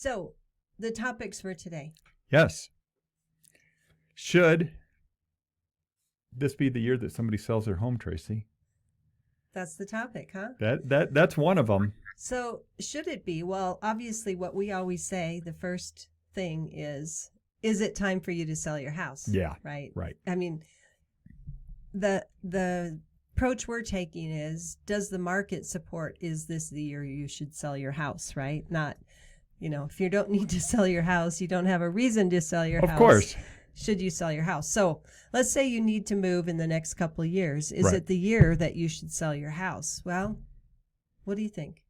So, the topics for today. Yes. Should this be the year that somebody sells their home, Tracy? That's the topic, huh? That's one of them. So, should it be? Well, obviously, what we always say, the first thing is it time for you to sell your house? Yeah. Right. Right. I mean, the approach we're taking is, does the market support, is this the year you should sell your house, right? Not, if you don't need to sell your house, you don't have a reason to sell your house. Of course. Should you sell your house? So let's say you need to move in the next couple of years. Is Right. it the year that you should sell your house? Well, what do you think?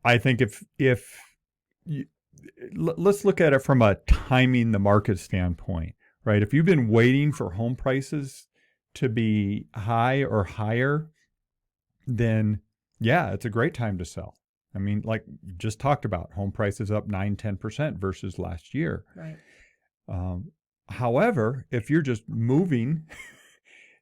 I think if you, let's look at it from a timing the market standpoint, right? If you've been waiting for home prices to be high or higher, then yeah, it's a great time to sell. I mean, like just talked about, home prices up 9-10% versus last year. Right. However, if you're just moving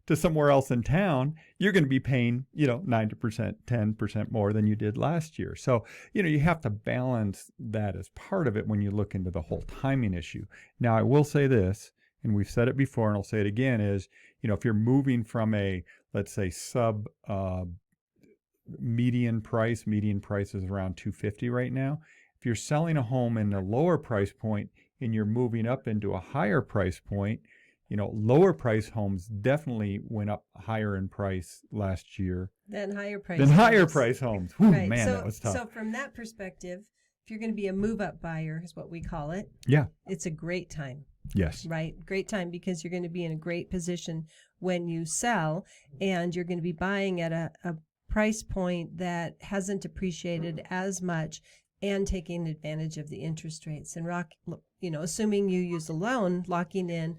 to somewhere else in town, you're going to be paying, 9%, 10% more than you did last year. So, you have to balance that as part of it when you look into the whole timing issue. Now, I will say this, and we've said it before, and I'll say it again, is, if you're moving from a, let's say, median price is around $250 right now. If you're selling a home in a lower price point and you're moving up into a higher price point, lower price homes definitely went up higher in price last year Then higher price homes. Whew, right. Man, So, that was tough. So from that perspective, if you're going to be a move-up buyer, is what we call it. Yeah. It's a great time. Yes. Right. Great time, because you're going to be in a great position when you sell, and you're going to be buying at a price point that hasn't appreciated as much, and taking advantage of the interest rates and assuming you use a loan, locking in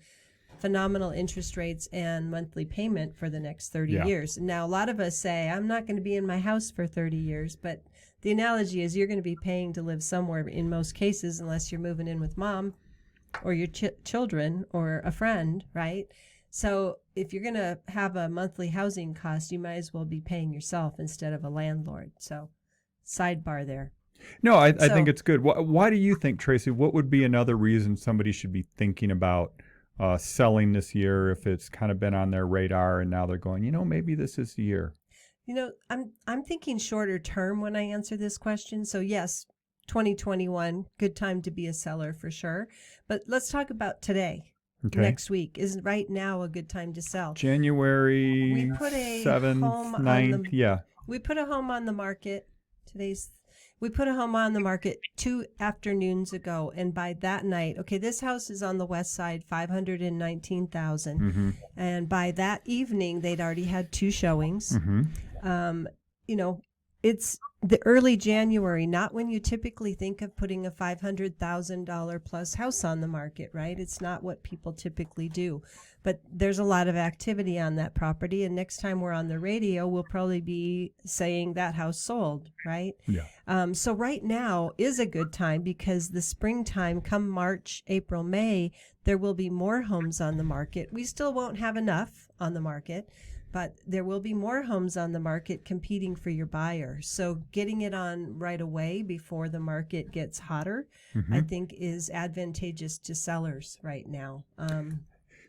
phenomenal interest rates and monthly payment for the next 30 years. Now, a lot of us say, I'm not going to be in my house for 30 years, but the analogy is you're going to be paying to live somewhere in most cases, unless you're moving in with mom or your children or a friend, right? So if you're going to have a monthly housing cost, you might as well be paying yourself instead of a landlord. So sidebar there. No, I think it's good. Why do you think, Tracy, what would be another reason somebody should be thinking about selling this year if it's kind of been on their radar and now they're going, maybe this is the year? I'm thinking shorter term when I answer this question. So yes, 2021, good time to be a seller for sure. But let's talk about today. Okay. Next week is right now a good time to sell. January 7th, 9th, We put a home on the market. We put a home on the market 2 afternoons ago, and by that night, this house is on the west side, $519,000, Mm-hmm. and by that evening, they'd already had 2 showings. Mm-hmm. It's the early January, not when you typically think of putting a $500,000 plus house on the market, right? It's not what people typically do. But there's a lot of activity on that property, and next time we're on the radio, we'll probably be saying that house sold, right? Yeah. So right now is a good time, because the springtime, come March, April, May, there will be more homes on the market. We still won't have enough on the market, but there will be more homes on the market competing for your buyer. So getting it on right away before the market gets hotter, Mm-hmm. I think is advantageous to sellers right now.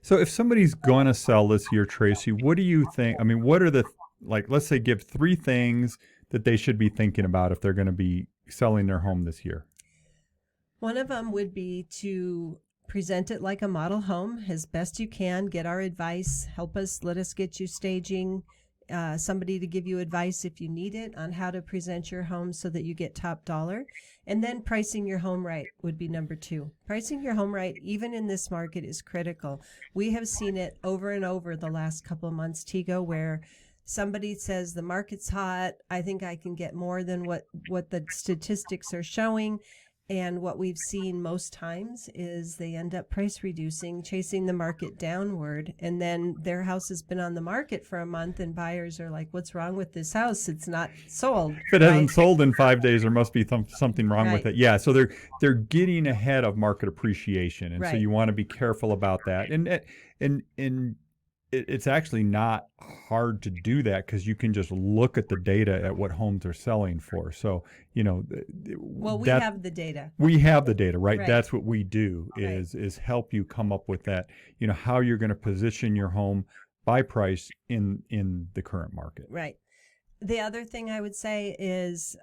So if somebody's going to sell this year, Tracy, what do you think? I mean, what are let's say give 3 things that they should be thinking about if they're going to be selling their home this year? One of them would be to present it like a model home as best you can. Get our advice. Help us. Let us get you staging. Somebody to give you advice if you need it on how to present your home so that you get top dollar. And then pricing your home right would be number 2. Pricing your home right, even in this market, is critical. We have seen it over and over the last couple of months, Tego, where somebody says the market's hot. I think I can get more than what the statistics are showing. And what we've seen most times is they end up price reducing, chasing the market downward. And then their house has been on the market for a month, and buyers are like, what's wrong with this house? It's not sold. If it hasn't sold in 5 days, there must be something wrong with Right. it. Yeah, so they're getting ahead of market appreciation. And so Right. you want to be careful about that. And it's actually not hard to do that because you can just look at the data at what homes are selling for. So, Well, we that have the data. we have the data, right? Right. That's what we do is help you come up with that, how you're going to position your home by price in the current market. Right. The other thing I would say is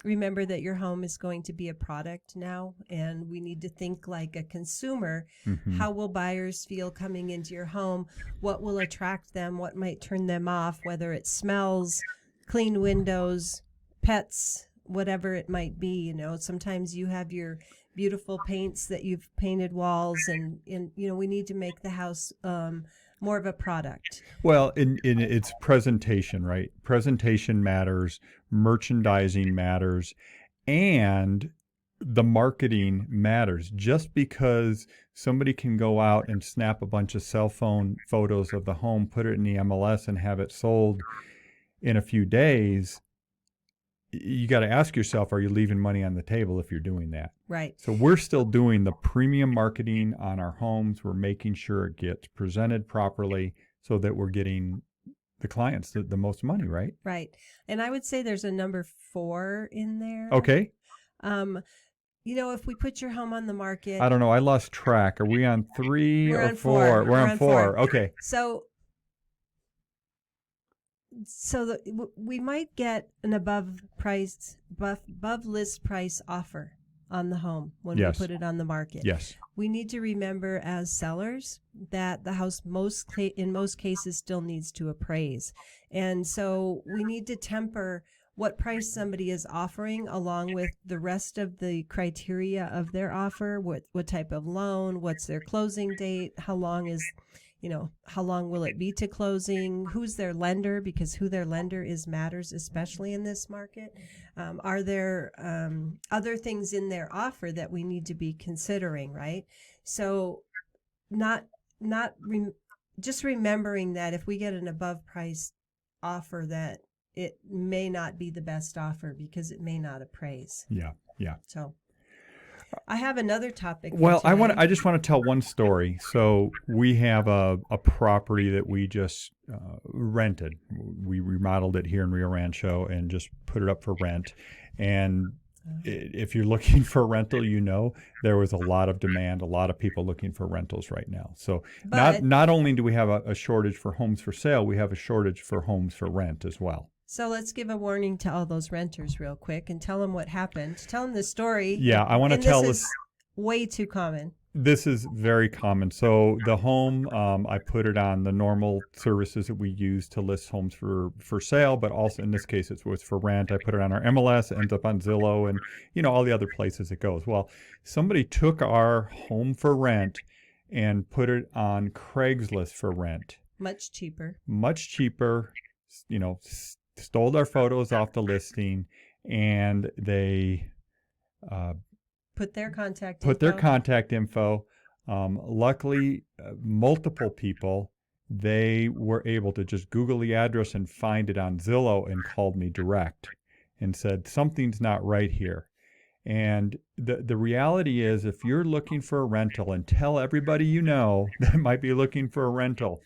remember that your home is going to be a product now, and we need to think like a consumer. Mm-hmm. How will buyers feel coming into your home? What will attract them? What might turn them off? Whether it smells, clean windows, pets, whatever it might be. Sometimes you have your beautiful paints that you've painted walls, and we need to make the house more of a product. Well, in its presentation, right? Presentation matters, merchandising matters, and the marketing matters. Just because somebody can go out and snap a bunch of cell phone photos of the home, put it in the MLS, and have it sold in a few days, you got to ask yourself, are you leaving money on the table if you're doing that? Right. So we're still doing the premium marketing on our homes. We're making sure it gets presented properly so that we're getting the clients the most money, right? Right. And I would say there's a number 4 in there. Okay. If we put your home on the market. I don't know. I lost track. Are we on 3 We're or on 4? 4. We're on 4. Okay. So we might get an above list price offer on the home when Yes. we put it on the market. Yes. We need to remember as sellers that the house in most cases still needs to appraise. And so we need to temper what price somebody is offering along with the rest of the criteria of their offer, what type of loan, what's their closing date, how long will it be to closing, who's their lender, because who their lender is matters, especially in this market. Are there other things in their offer that we need to be considering, right? So just remembering that if we get an above price offer, that it may not be the best offer because it may not appraise. Yeah. So I have another topic. Well, I just want to tell one story. So we have a property that we just rented. We remodeled it here in Rio Rancho and just put it up for rent. And if you're looking for a rental, there was a lot of demand, a lot of people looking for rentals right now. So not only do we have a shortage for homes for sale, we have a shortage for homes for rent as well. So let's give a warning to all those renters real quick and tell them what happened. Tell them the story. Yeah, I want to tell this. Is way too common. This is very common. So the home, I put it on the normal services that we use to list homes for sale, but also in this case it was for rent. I put it on our MLS, it ends up on Zillow, and all the other places it goes. Well, somebody took our home for rent and put it on Craigslist for rent. Much cheaper. Stole our photos off the listing, and they put their contact info. Luckily, multiple people, they were able to just Google the address and find it on Zillow and called me direct and said, something's not right here. And the reality is, if you're looking for a rental, and tell everybody that might be looking for a rental,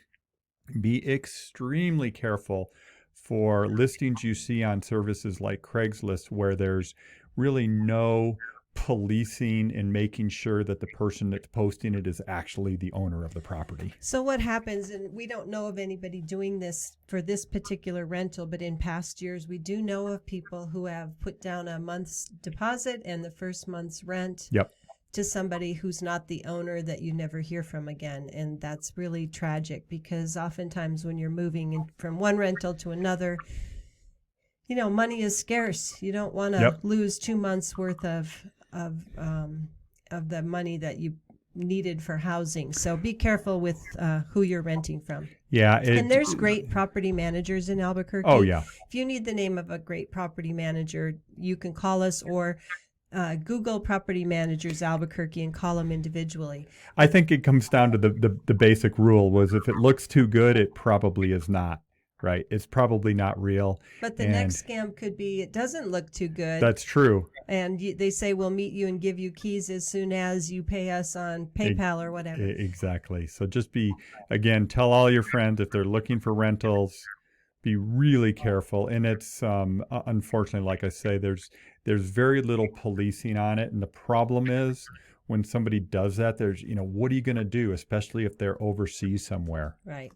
be extremely careful for listings you see on services like Craigslist, where there's really no policing and making sure that the person that's posting it is actually the owner of the property. So what happens, and we don't know of anybody doing this for this particular rental, but in past years, we do know of people who have put down a month's deposit and the first month's rent. Yep. To somebody who's not the owner that you never hear from again. And that's really tragic because oftentimes when you're moving from one rental to another, money is scarce. You don't want to lose 2 months worth of the money that you needed for housing. So be careful with who you're renting from. Yeah. And there's great property managers in Albuquerque. Oh, yeah. If you need the name of a great property manager, you can call us or Google property managers Albuquerque and call them individually. I think it comes down to the basic rule was if it looks too good, it probably is not, right? It's probably not real. But the And next scam could be it doesn't look too good. that's true. And they say we'll meet you and give you keys as soon as you pay us on PayPal or whatever. Exactly. So just again, tell all your friends if they're looking for rentals, be really careful. And it's unfortunately, like I say, there's very little policing on it. And the problem is when somebody does that, there's, what are you going to do, especially if they're overseas somewhere? Right.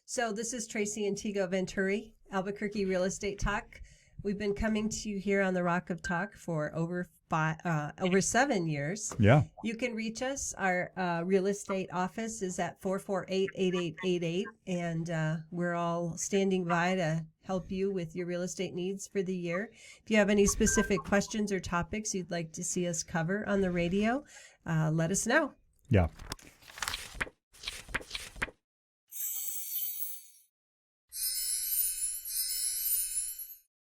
So this is Tracy and Tego Venturi, Albuquerque Real Estate Talk. We've been coming to you here on the Rock of Talk for over 7 years. Yeah. You can reach us. Our real estate office is at 448-8888, and we're all standing by to help you with your real estate needs for the year. If you have any specific questions or topics you'd like to see us cover on the radio, let us know. Yeah.